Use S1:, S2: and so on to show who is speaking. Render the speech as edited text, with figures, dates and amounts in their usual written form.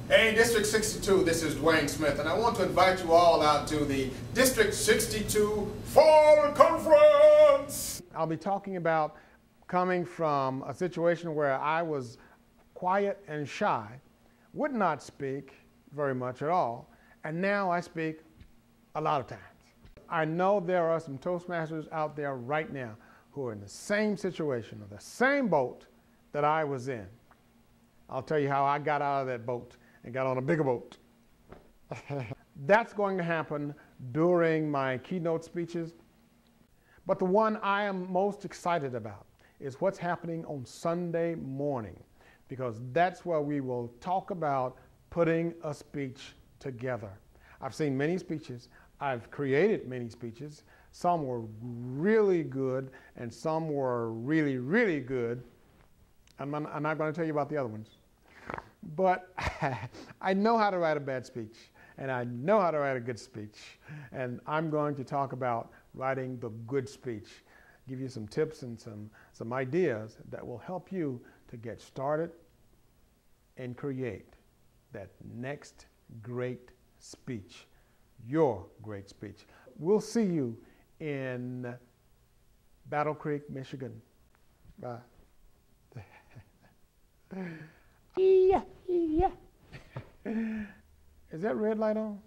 S1: Hey, District 62, this is Dwayne Smith, and I want to invite you all out to the District 62 Fall Conference. I'll be talking about coming from a situation where I was quiet and shy, would not speak very much at all, and now I speak a lot of times. I know there are some Toastmasters out there right now who are in the same situation, or the same boat that I was in. I'll tell you how I got out of that boat and got on a bigger boat. That's going to happen during my keynote speeches. But the one I am most excited about is what's happening on Sunday morning, because that's where we will talk about putting a speech together. I've seen many speeches. I've created many speeches. Some were really good and some were really, really good. I'm not going to tell you about the other ones. But I know how to write a bad speech, and I know how to write a good speech. And I'm going to talk about writing the good speech, give you some tips and some ideas that will help you to get started and create that next great speech, your great speech. We'll see you in Battle Creek, Michigan. Bye. Yeah. Is that red light on?